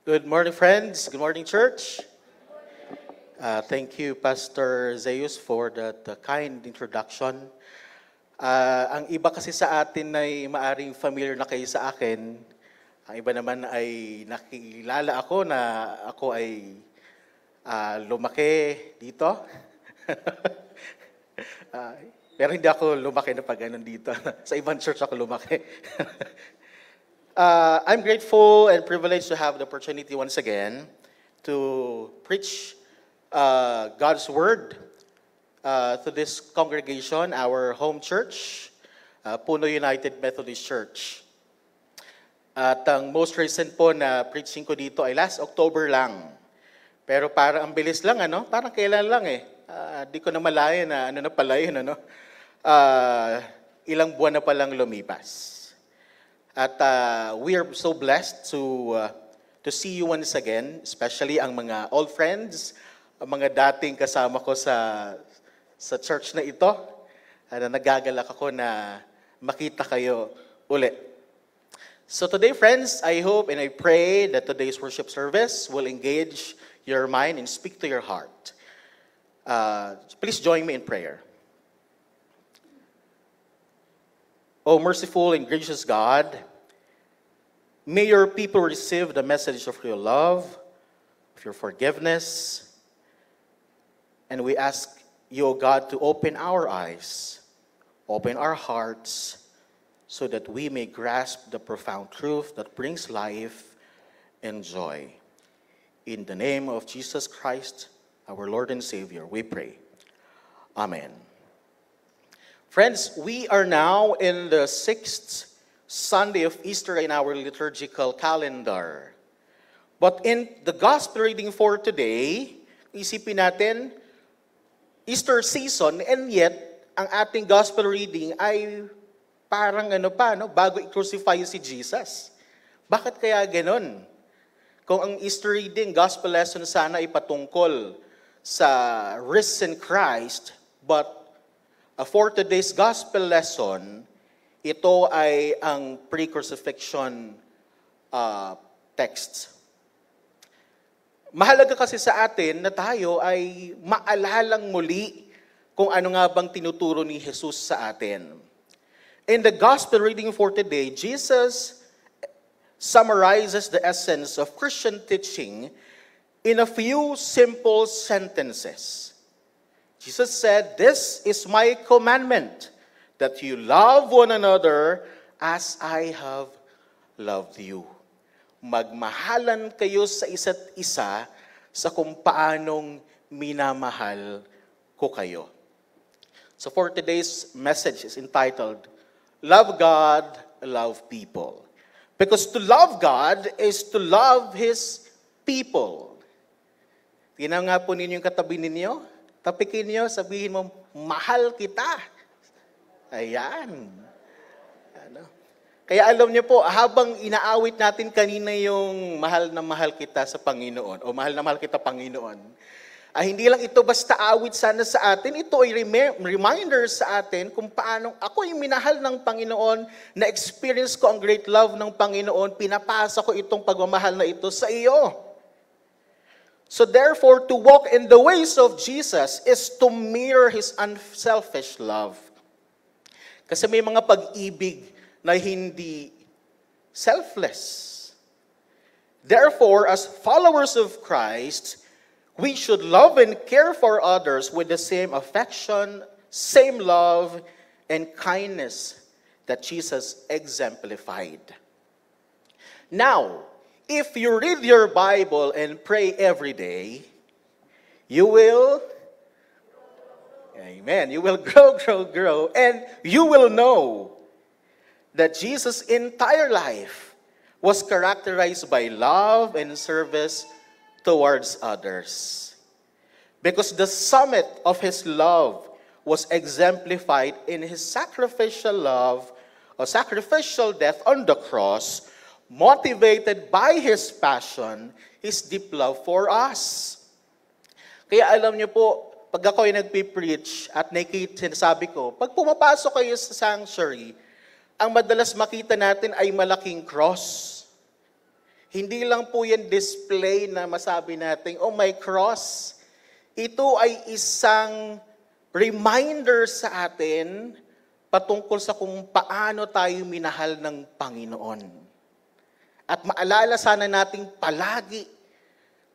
Good morning, friends. Good morning, church. Thank you, Pastor Zeus, for that kind introduction. Ang iba kasi sa atin ay maaring familiar na kayo sa akin. Ang iba naman ay nakikilala ako na ako ay lumaki dito. Ah, pero hindi ako lumaki na pag ganun dito. Sa ibang church ako lumaki. I'm grateful and privileged to have the opportunity once again to preach God's Word to this congregation, our home church, Puno United Methodist Church. At ang most recent po na preaching ko dito ay last October lang. Pero parang ang bilis lang, ano? Parang kailan lang eh. Di ko na malaya na ano na pala yun, ano? Ilang buwan na palang lumipas. At we are so blessed to see you once again, especially ang mga old friends, ang mga dating kasama ko sa church na ito. Nagagalak ako na makita kayo uli. So today, friends, I hope and I pray that today's worship service will engage your mind and speak to your heart. Please join me in prayer. O merciful and gracious God, may your people receive the message of your love, of your forgiveness, and we ask you, O God, to open our eyes, open our hearts, so that we may grasp the profound truth that brings life and joy. In the name of Jesus Christ, our Lord and Savior, we pray. Amen. Friends, we are now in the 6th Sunday of Easter in our liturgical calendar. But in the gospel reading for today, isipin natin, Easter season, and yet, ang ating gospel reading ay parang bago i-crucify si Jesus. Bakit kaya ganon? Kung ang Easter reading, gospel lesson sana ay patungkol sa risen Christ, but for today's gospel lesson, ito ay ang pre-crucifixion text. Mahalaga kasi sa atin na tayo ay maalalang muli kung ano nga bang tinuturo ni Jesus sa atin. In the gospel reading for today, Jesus summarizes the essence of Christian teaching in a few simple sentences. Jesus said, "This is my commandment, that you love one another as I have loved you." Magmahalan kayo sa isa't isa sa kung paanong minamahal ko kayo. So for today's message is entitled, Love God, Love People. Because to love God is to love His people. Tingnan nga po ninyo yung katabi ninyo. Tapikin niyo, sabihin mo, mahal kita. Ayan. Kaya alam niyo po, habang inaawit natin kanina yung mahal na mahal kita sa Panginoon, o mahal na mahal kita Panginoon, hindi lang ito basta awit sana sa atin, ito ay reminder sa atin kung paano ako yung minahal ng Panginoon, na-experience ko ang great love ng Panginoon, pinapasa ko itong pagmamahal na ito sa iyo. So therefore, to walk in the ways of Jesus is to mirror His unselfish love. Kasi may mga pag-ibig na hindi selfless. Therefore, as followers of Christ, we should love and care for others with the same affection, same love, and kindness that Jesus exemplified. Now, if you read your Bible and pray every day, you will, amen, you will grow, and you will know that Jesus' entire life was characterized by love and service towards others. Because the summit of His love was exemplified in His sacrificial love, or sacrificial death on the cross, motivated by His passion, His deep love for us. Kaya alam niyo po, pag ako ay nagpipreach at sinasabi ko, pag pumapasok kayo sa sanctuary, ang madalas makita natin ay malaking cross. Hindi lang po yan display na masabi natin, oh my cross. Ito ay isang reminder sa atin patungkol sa kung paano tayo minahal ng Panginoon. At maalala sana nating palagi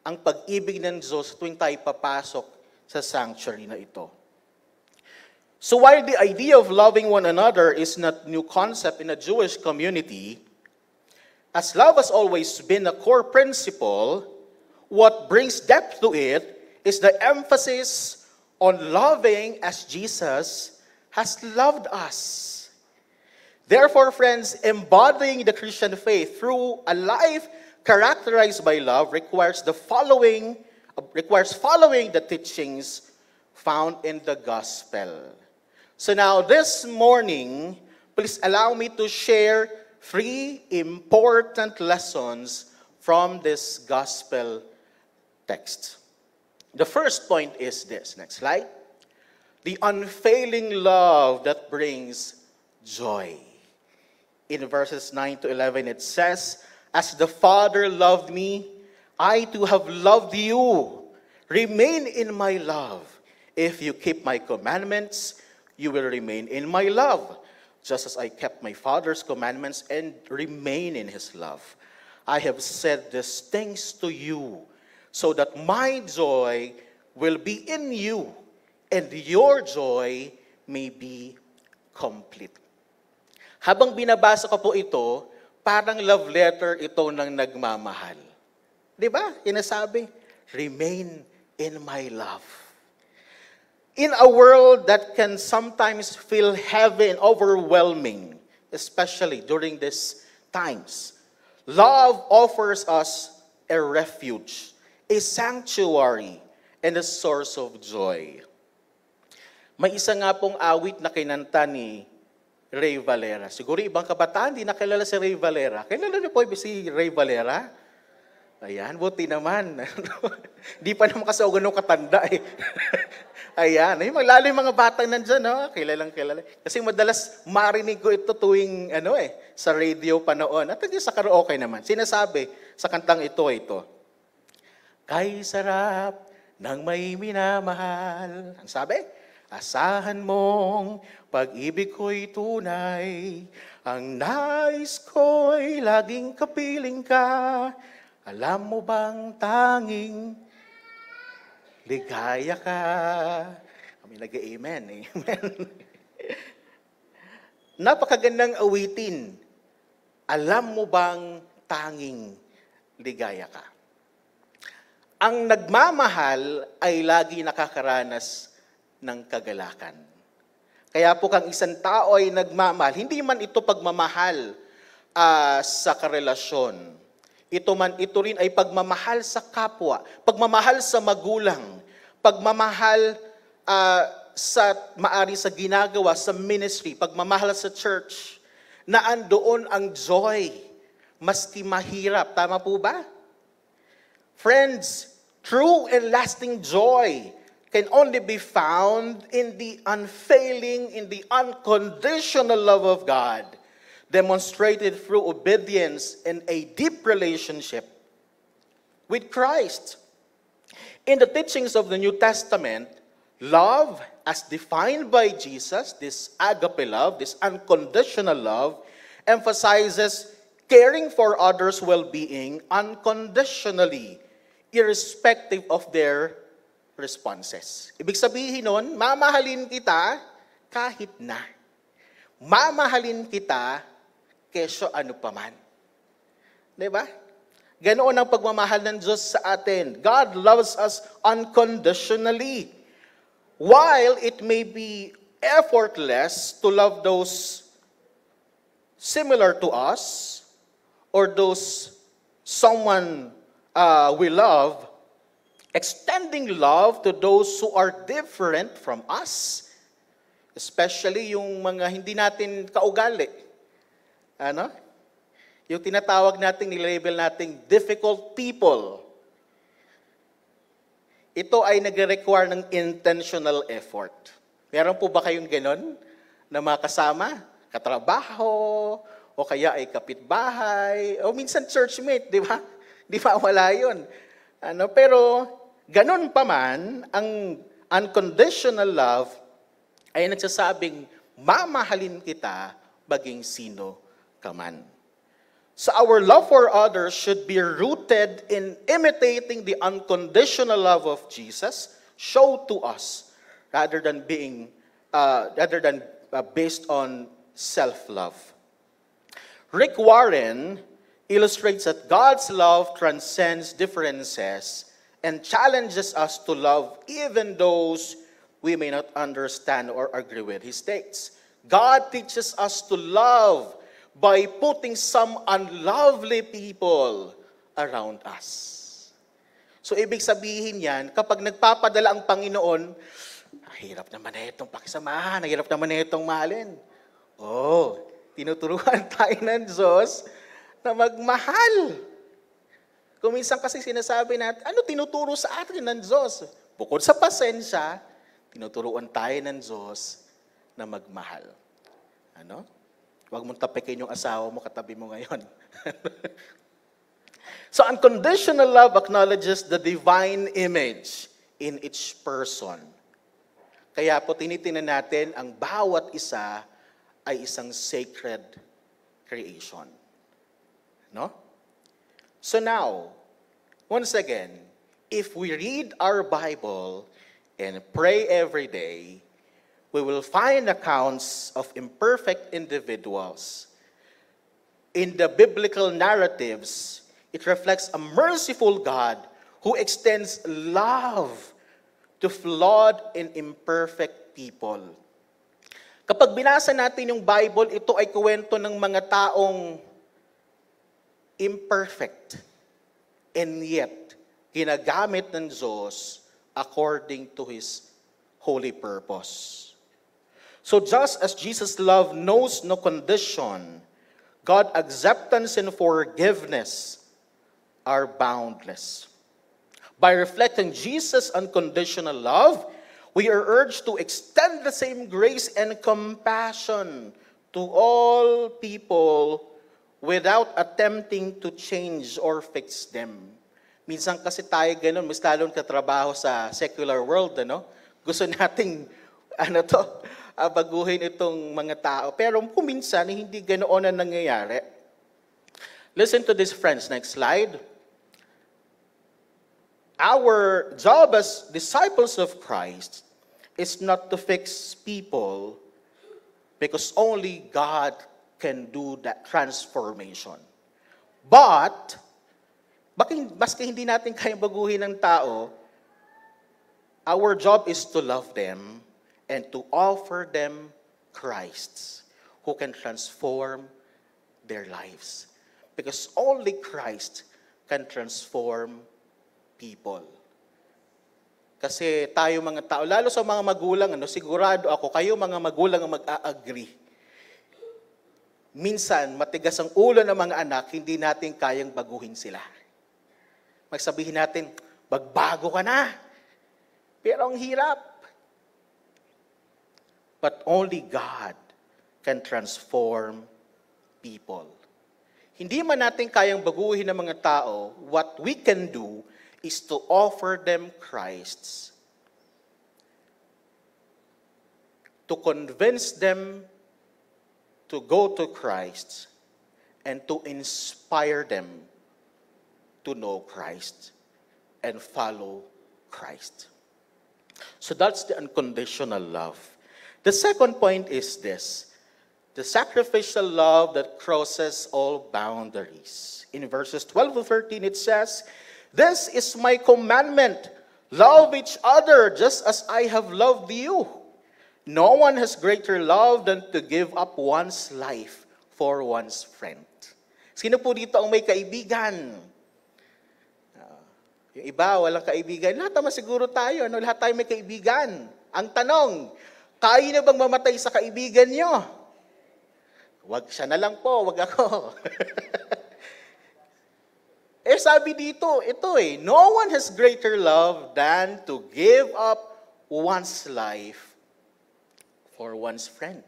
ang pag-ibig ng Diyos tuwing tayo papasok sa sanctuary na ito. So while the idea of loving one another is not new concept in a Jewish community, as love has always been a core principle, what brings depth to it is the emphasis on loving as Jesus has loved us. Therefore, friends, embodying the Christian faith through a life characterized by love requires following the teachings found in the gospel. So now this morning, please allow me to share 3 important lessons from this gospel text. The first point is this. Next slide. The unfailing love that brings joy. In verses 9 to 11, it says, "As the Father loved me, I too have loved you. Remain in my love. If you keep my commandments, you will remain in my love, just as I kept my Father's commandments and remain in his love. I have said these things to you, so that my joy will be in you, and your joy may be complete." Habang binabasa ko po ito, parang love letter ito ng nagmamahal. Di ba? Inasabi, remain in my love. In a world that can sometimes feel heavy and overwhelming, especially during these times, love offers us a refuge, a sanctuary, and a source of joy. May isa nga pong awit na kinanta ni Ray Valera. Siguro ibang kabataan, di nakilala si Ray Valera. Kilala niyo po si Ray Valera? Ayan, buti naman. Di pa naman kasi ako ganun katanda eh. Ayan, lalo yung mga batang nandyan, no? Kilalang kilala. Kasi madalas marinig ko ito tuwing sa radio pa noon. At sa karaoke naman. Sinasabi sa kantang ito. Kay sarap ng may minamahal. Ang sabi? Asahan mong pag-ibig ko'y tunay. Ang nais ko'y laging kapiling ka. Alam mo bang tanging ligaya ka? Kami nag-amen. Amen. Napakagandang awitin. Alam mo bang tanging ligaya ka? Ang nagmamahal ay lagi nakakaranas ng kagalakan. Kaya po kang isang tao ay nagmamahal, hindi man ito pagmamahal sa karelasyon. Ito rin ay pagmamahal sa kapwa, pagmamahal sa magulang, pagmamahal maari sa ginagawa, sa ministry, pagmamahal sa church, na andoon ang joy, maski mahirap. Tama po ba? Friends, true and lasting joy can only be found in the unfailing, in the unconditional love of God, demonstrated through obedience and a deep relationship with Christ. In the teachings of the New Testament, love, as defined by Jesus, this agape love, this unconditional love, emphasizes caring for others' well-being unconditionally, irrespective of their responses. Ibig sabihin nun, mamahalin kita kahit na. Mamahalin kita kesyo ano paman. Diba? Ganoon ang pagmamahal ng Diyos sa atin. God loves us unconditionally. While it may be effortless to love those similar to us or those someone we love, extending love to those who are different from us, especially yung mga hindi natin kaugali. Yung tinatawag natin, nilabel nating difficult people. Ito ay nag-require ng intentional effort. Meron po ba kayong ganon na mga kasama, katrabaho, o kaya ay kapitbahay, o minsan churchmate, di ba? Di mawala yun. Pero ganun pa man, ang unconditional love ay nagsasabing, mamahalin kita baging sino ka man. So our love for others should be rooted in imitating the unconditional love of Jesus shown to us rather than based on self-love. Rick Warren illustrates that God's love transcends differences and challenges us to love even those we may not understand or agree with. He states, God teaches us to love by putting some unlovely people around us. So ibig sabihin yan, kapag nagpapadala ang Panginoon, hirap naman na itong pakisamahan, hirap naman na itong mahalin. Tinuturuan tayo ng Diyos na magmahal. Kung minsan kasi sinasabi natin, ano tinuturo sa atin ng Diyos? Bukod sa pasensya, tinuturuan tayo ng Diyos na magmahal. Huwag mong tapikin yung asawa mo, katabi mo ngayon. So unconditional love acknowledges the divine image in each person. Kaya po tinitingnan natin ang bawat isa ay isang sacred creation. So now, once again, if we read our Bible and pray every day, we will find accounts of imperfect individuals. In the biblical narratives, it reflects a merciful God who extends love to flawed and imperfect people. Kapag binasa natin yung Bible, ito ay kwento ng mga taong imperfect and yet ginagamit ng Diyos according to His holy purpose. So just as Jesus' love knows no condition, God's acceptance and forgiveness are boundless. By reflecting Jesus' unconditional love, we are urged to extend the same grace and compassion to all people without attempting to change or fix them. Minsan kasi tayo ganun, mas lalong katrabaho sa secular world, Gusto nating, baguhin itong mga tao. Pero kung minsan, hindi ganoon ang nangyayari. Listen to this, friends. Next slide. Our job as disciples of Christ is not to fix people because only God can do that transformation. But, maski hindi natin kayang baguhin ng tao, our job is to love them and to offer them Christ who can transform their lives. Because only Christ can transform people. Kasi tayo mga tao, lalo sa mga magulang, sigurado ako, kayo mga magulang ang mag-a-agree. Minsan, matigas ang ulo ng mga anak, hindi natin kayang baguhin sila. Magsabihin natin, magbago ka na. Pero ang hirap. But only God can transform people. Hindi man natin kayang baguhin ng mga tao, what we can do is to offer them Christ, to convince them to go to Christ, and to inspire them to know Christ and follow Christ. So that's the unconditional love. The second point is this: the sacrificial love that crosses all boundaries. In verses 12 to 13, it says, "This is my commandment, love each other just as I have loved you. No one has greater love than to give up one's life for one's friend." Sino po dito ang may kaibigan? Yung iba, walang kaibigan. Lahat naman siguro tayo, lahat tayo may kaibigan. Ang tanong, kaya na bang mamatay sa kaibigan nyo? Wag siya na lang po, wag ako. Sabi dito, no one has greater love than to give up one's life for one's friend.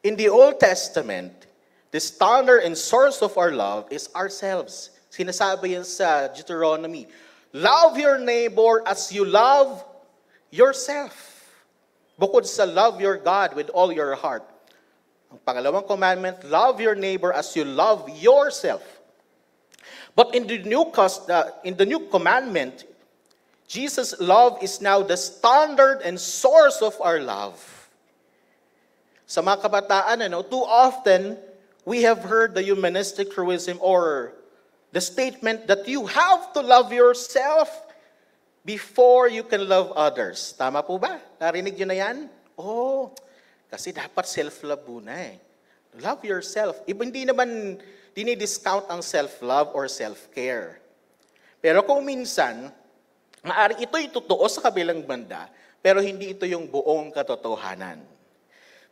In the Old Testament, the standard and source of our love is ourselves, Sinasabi yan sa Deuteronomy. Love your neighbor as you love yourself. Bukod sa love your God with all your heart. Ang pangalawang commandment, love your neighbor as you love yourself. But in the new commandment, Jesus' love is now the standard and source of our love. Sa mga kabataan, too often, we have heard the humanistic truism or the statement that you have to love yourself before you can love others. Tama po ba? Narinig nyo na yan? Oh, kasi dapat self-love muna eh. Love yourself. Hindi naman dinidiscount ang self-love or self-care. Pero kung minsan, maaari ito'y totoo sa kabilang banda, pero hindi ito yung buong katotohanan.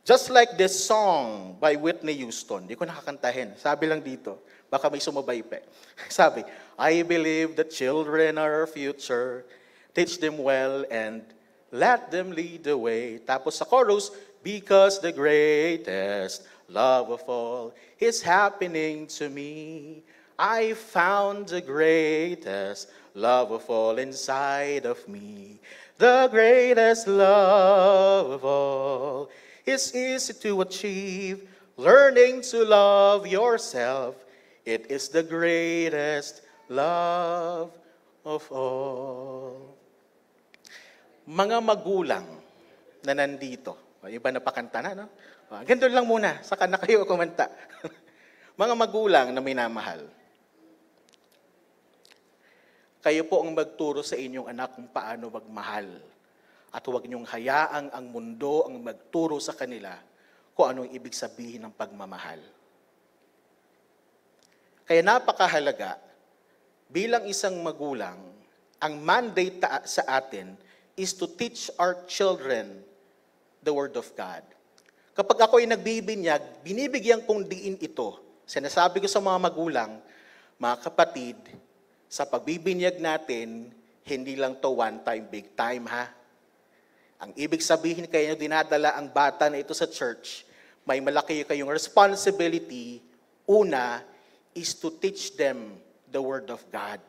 Just like this song by Whitney Houston. Di ko nakakantahin. Sabi lang dito. Baka may sumabay pa. Sabi, I believe that children are our future. Teach them well and let them lead the way. Tapos sa chorus, because the greatest love of all is happening to me. I found the greatest love of all inside of me. The greatest love of all is easy to achieve. Learning to love yourself, it is the greatest love of all. Mga magulang na nandito, iba na pakanta na, no? Ganito lang muna, saka na kayo kumanta. Mga magulang na minamahal, kayo po ang magturo sa inyong anak kung paano magmahal. At huwag niyong hayaang ang mundo ang magturo sa kanila kung anong ibig sabihin ng pagmamahal. Kaya napakahalaga, bilang isang magulang, ang mandate sa atin is to teach our children the Word of God. Kapag ako ay nagbibinyag, binibigyan kong diin ito. Sinasabi ko sa mga magulang, mga kapatid, sa pagbibinyag natin, hindi lang to one time, big time ha. Ang ibig sabihin kayo dinadala ang bata na ito sa church, may malaki kayong responsibility. Una is to teach them the Word of God.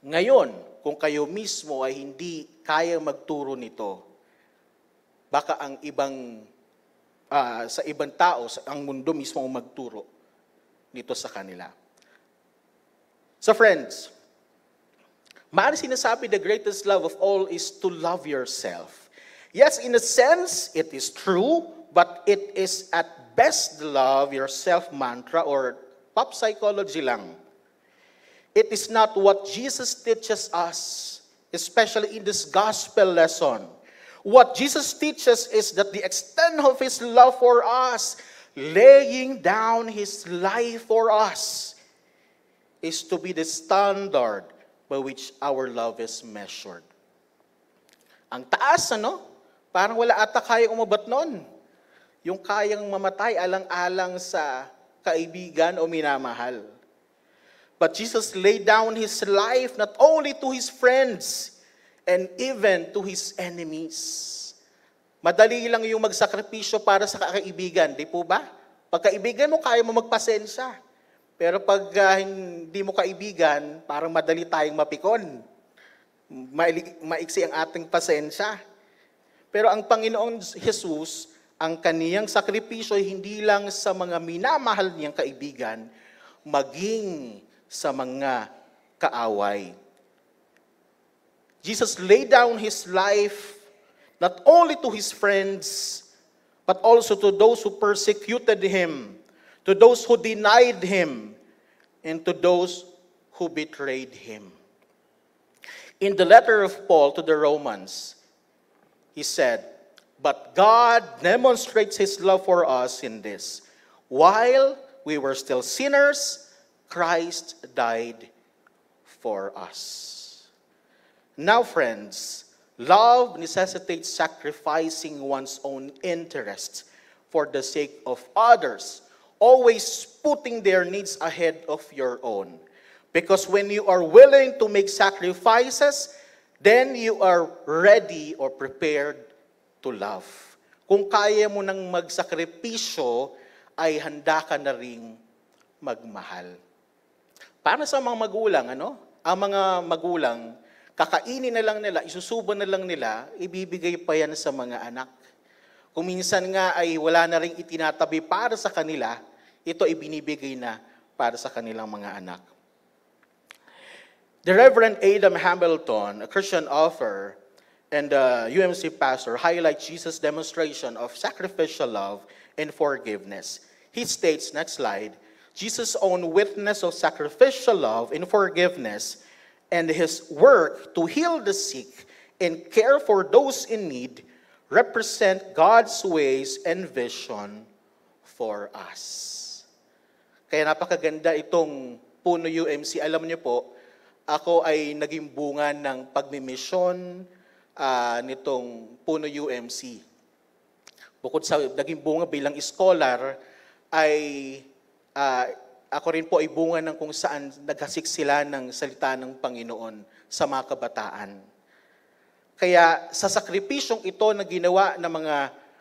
Ngayon, kung kayo mismo ay hindi kaya magturo nito, baka ang sa ibang tao, ang mundo mismo ang magturo nito sa kanila. So friends, maaari sinasabi the greatest love of all is to love yourself. Yes, in a sense, it is true, but it is at best the love yourself mantra or pop psychology lang. It is not what Jesus teaches us, especially in this gospel lesson. What Jesus teaches is that the extent of His love for us, laying down His life for us, is to be the standard by which our love is measured. Ang taas, Parang wala ata kayang umabot nun. Yung kayang mamatay alang-alang sa kaibigan o minamahal. But Jesus laid down His life not only to His friends and even to His enemies. Madali lang yung magsakripisyo para sa kaibigan, di po ba? Pag kaibigan mo, kaya mo magpasensya. Pero pag hindi mo kaibigan, parang madali tayong mapikon. Maiksi ang ating pasensya. Pero ang Panginoon Jesus, ang kaniyang sakripisyo hindi lang sa mga minamahal niyang kaibigan, maging sa mga kaaway. Jesus laid down His life not only to His friends, but also to those who persecuted Him, to those who denied Him, and to those who betrayed Him. In the letter of Paul to the Romans, he said, "But God demonstrates His love for us in this: while we were still sinners, Christ died for us." Now, friends, love necessitates sacrificing one's own interests for the sake of others, always putting their needs ahead of your own. Because when you are willing to make sacrifices, then you are ready or prepared to love. Kung kaya mo nang magsakripisyo, ay handa ka na ring magmahal. Para sa mga magulang, ang mga magulang, kakainin na lang nila, isusubo na lang nila, ibibigay pa yan sa mga anak. Kung minsan nga ay wala na rin itinatabi para sa kanila, ito ibinibigay na para sa kanilang mga anak. The Reverend Adam Hamilton, a Christian author and a UMC pastor, highlights Jesus' demonstration of sacrificial love and forgiveness. He states, next slide, Jesus' own witness of sacrificial love and forgiveness and his work to heal the sick and care for those in need represent God's ways and vision for us. Kaya napakaganda itong Puno UMC. Alam niyo po, ako ay naging bunga ng pagmimisyon nitong Puno UMC. Bukod sa naging bunga bilang scholar, ay ako rin po ay bunga ng kung saan naghasik sila ng salita ng Panginoon sa mga kabataan. Kaya sa sakripisyong ito na ginawa ng mga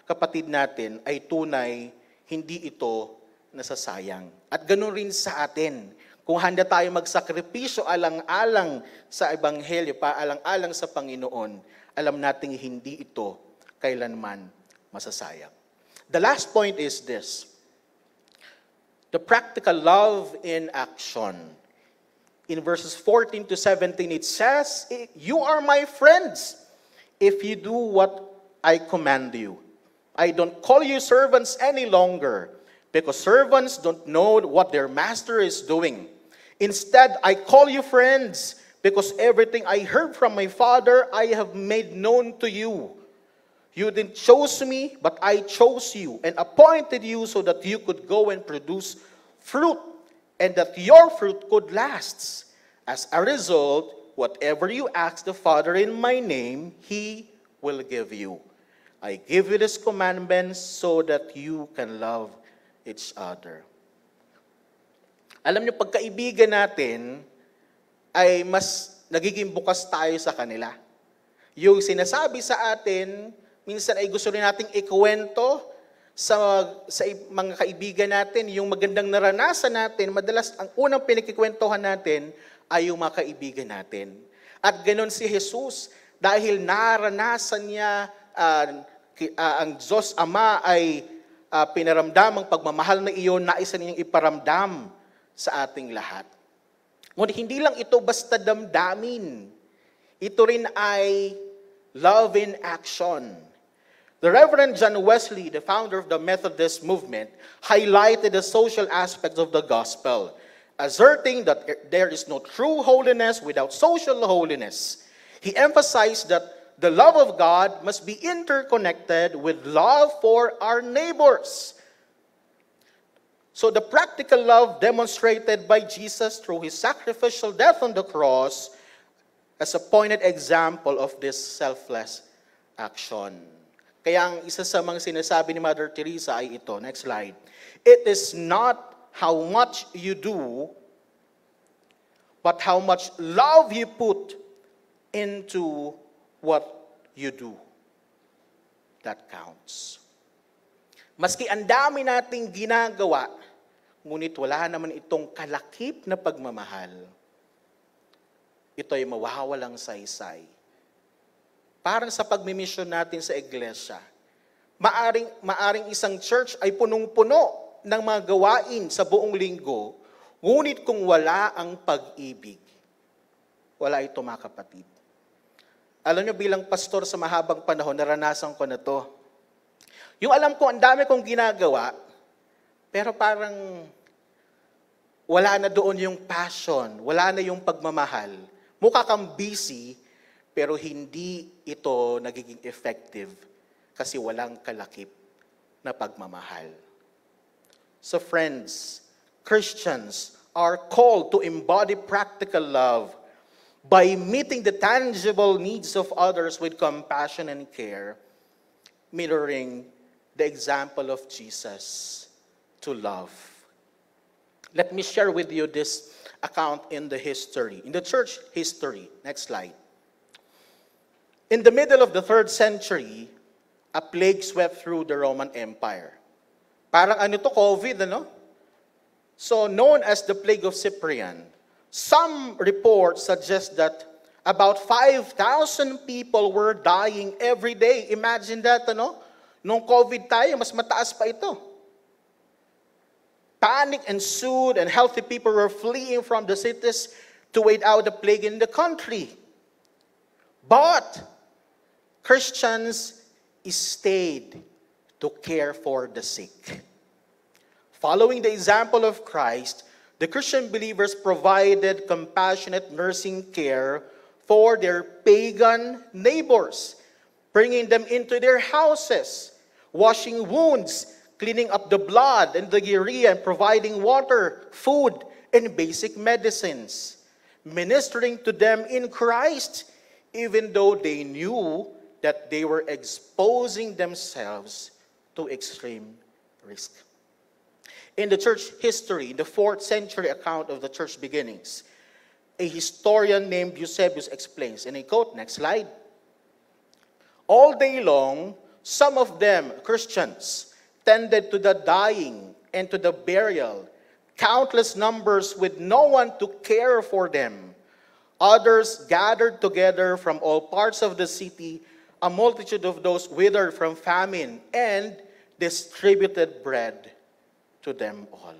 kapatid natin ay tunay, hindi ito nasasayang. At ganoon rin sa atin. Kung handa tayo magsakripisyo alang-alang sa Ebanghelyo, paalang-alang sa Panginoon, alam nating hindi ito kailanman masasayang. The last point is this. The practical love in action. In verses 14 to 17, it says, "You are my friends if you do what I command you. I don't call you servants any longer, because servants don't know what their master is doing. Instead, I call you friends, because everything I heard from my Father I have made known to you. You didn't choose me, but I chose you and appointed you so that you could go and produce fruit, and that your fruit could last. As a result, whatever you ask the Father in my name, He will give you. I give you these commandments so that you can love each other." Alam niyo, pagkaibigan natin ay mas nagiging bukas tayo sa kanila. Yung sinasabi sa atin, minsan ay gusto rin nating ikuwento sa mga kaibigan natin, yung magandang naranasan natin, madalas ang unang pinakikwentuhan natin ay yung mga kaibigan natin. At ganoon si Jesus, dahil naranasan niya, ang Diyos Ama ay pinaramdam ang pagmamahal na iyon, naisa niyang iparamdam sa ating lahat. Ngunit hindi lang ito basta damdamin. Ito rin ay love in action. The Reverend John Wesley, the founder of the Methodist movement, highlighted the social aspects of the gospel, asserting that there is no true holiness without social holiness. He emphasized that the love of God must be interconnected with love for our neighbors. So the practical love demonstrated by Jesus through his sacrificial death on the cross as a pointed example of this selfless action. Kaya ang isa sa mga sinasabi ni Mother Teresa ay ito. Next slide. It is not how much you do, but how much love you put into what you do. That counts. Maski ang dami nating ginagawa, ngunit wala naman itong kalakip na pagmamahal, ito ay mawawalang saysay. Parang sa pagmimisyon natin sa iglesia, maaring isang church ay punong-puno ng mga gawain sa buong linggo, ngunit kung wala ang pag-ibig, wala ito mga kapatid. Alam nyo, bilang pastor sa mahabang panahon, naranasan ko na to. Yung alam ko, ang dami kong ginagawa, pero parang wala na doon yung passion, wala na yung pagmamahal. Mukha kang busy, pero hindi ito nagiging effective kasi walang kalakip na pagmamahal. So friends, Christians are called to embody practical love by meeting the tangible needs of others with compassion and care, mirroring the example of Jesus to love. Let me share with you this account in the church history. Next slide. In the middle of the 3rd century, a plague swept through the Roman Empire. Parang COVID, So known as the plague of Cyprian. Some reports suggest that about 5,000 people were dying every day. Imagine that, ano? Nung COVID tayo, mas mataas pa ito. Panic ensued and healthy people were fleeing from the cities to wait out the plague in the country. But Christians stayed to care for the sick. Following the example of Christ, the Christian believers provided compassionate nursing care for their pagan neighbors, bringing them into their houses, washing wounds, cleaning up the blood and the diarrhea, and providing water, food, and basic medicines, ministering to them in Christ, even though they knew that they were exposing themselves to extreme risk. In the church history, the 4th century account of the church beginnings, a historian named Eusebius explains, and I quote, next slide, "All day long, some of them, Christians, tended to the dying and to the burial, countless numbers with no one to care for them. Others gathered together from all parts of the city, a multitude of those withered from famine, and distributed bread to them all."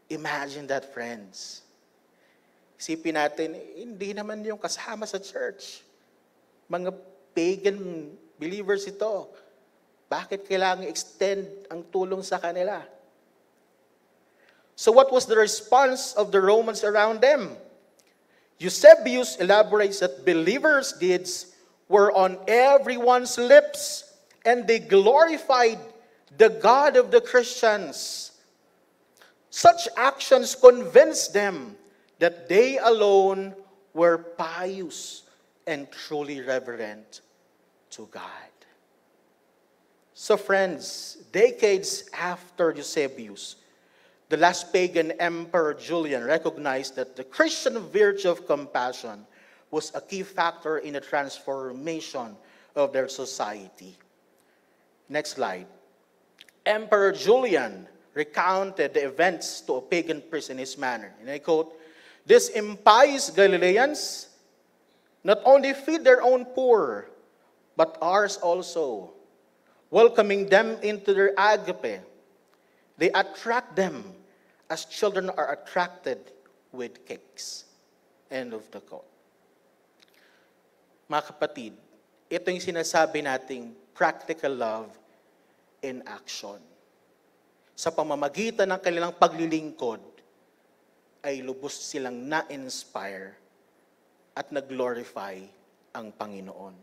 Imagine that, friends. Isipin natin, hindi naman yung kasama sa church. Mga pagan believers ito. Bakit kailangan extend ang tulong sa kanila? So what was the response of the Romans around them? Eusebius elaborates that believers' deeds were on everyone's lips, and they glorified the God of the Christians. Such actions convinced them that they alone were pious and truly reverent to God. So friends, decades after Eusebius, the last pagan emperor Julian recognized that the Christian virtue of compassion was a key factor in the transformation of their society. Next slide. Emperor Julian recounted the events to a pagan priest in this manner. And I quote, "These impious Galileans not only feed their own poor, but ours also, welcoming them into their agape. They attract them as children are attracted with cakes." End of the quote. Mga kapatid, ito yung sinasabi nating practical love in action. Sa pamamagitan ng kanilang paglilingkod, ay lubos silang na-inspire at nag-glorify ang Panginoon.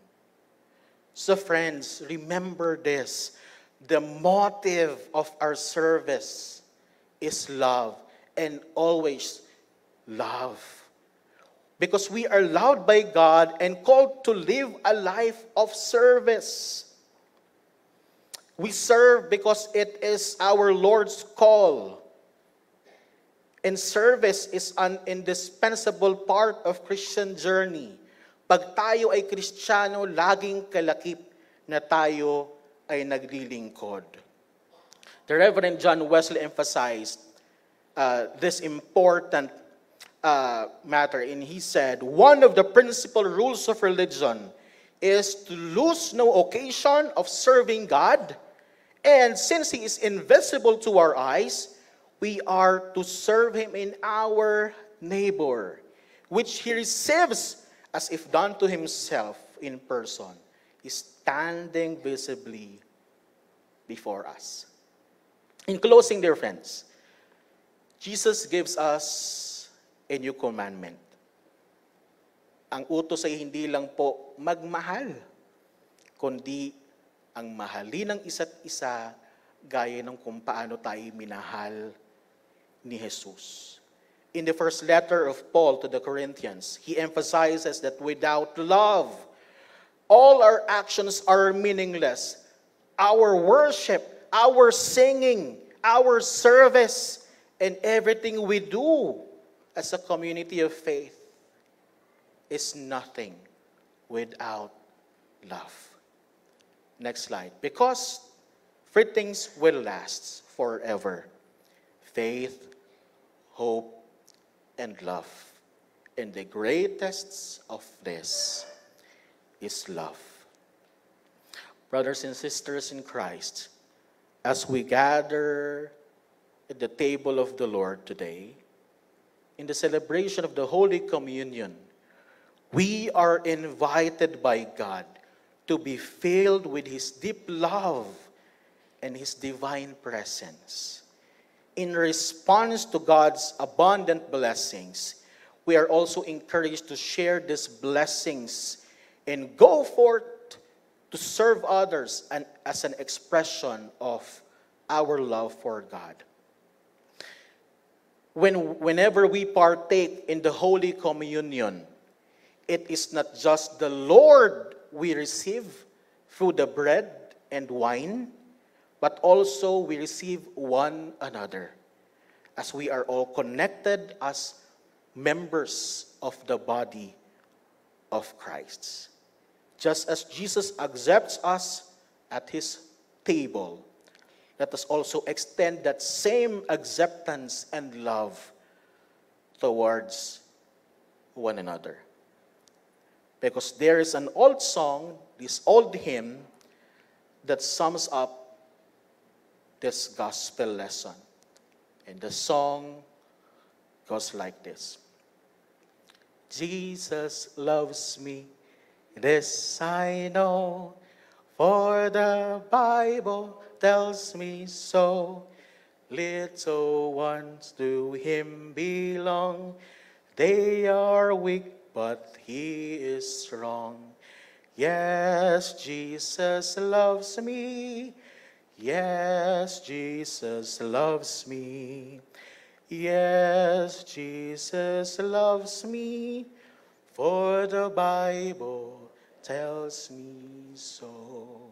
So friends, remember this. The motive of our service is love, and always love. Because we are loved by God and called to live a life of service. We serve because it is our Lord's call. And service is an indispensable part of Christian journey. Pag tayo ay Kristiyano, laging kalakip na tayo ay naglilingkod. The Reverend John Wesley emphasized this important matter, and he said, "One of the principal rules of religion is to lose no occasion of serving God, and since He is invisible to our eyes, we are to serve Him in our neighbor, which He receives as if done to Himself in person, standing visibly before us." In closing, dear friends, Jesus gives us a new commandment. Ang utos ay hindi lang po magmahal, kundi ang mahalin ng isa't isa gaya ng kung paano tayo minahal ni Jesus. In the first letter of Paul to the Corinthians, he emphasizes that without love, all our actions are meaningless. Our worship, our singing, our service, and everything we do as a community of faith is nothing without love. Next slide. Because three things will last forever: faith, hope, and love. And the greatest of this is love. Brothers and sisters in Christ, as we gather at the table of the Lord today, in the celebration of the Holy Communion, we are invited by God to be filled with His deep love and His divine presence. In response to God's abundant blessings, we are also encouraged to share these blessings and go forth to serve others and as an expression of our love for God. Whenever we partake in the Holy Communion, it is not just the Lord we receive through the bread and wine, but also we receive one another, as we are all connected as members of the body of Christ. Just as Jesus accepts us at His table, let us also extend that same acceptance and love towards one another. Because there is an old song, this old hymn, that sums up this gospel lesson. And the song goes like this. Jesus loves me, this I know, for the Bible tells me so. Little ones to Him belong. They are weak, but He is strong. Yes, Jesus loves me. Yes, Jesus loves me. Yes, Jesus loves me, for the Bible tells me so.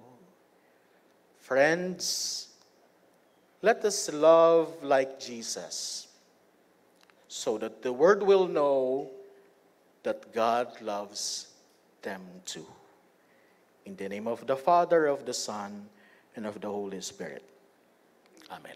Friends, let us love like Jesus, so that the world will know that God loves them too. In the name of the Father, of the Son, and of the Holy Spirit. Amen.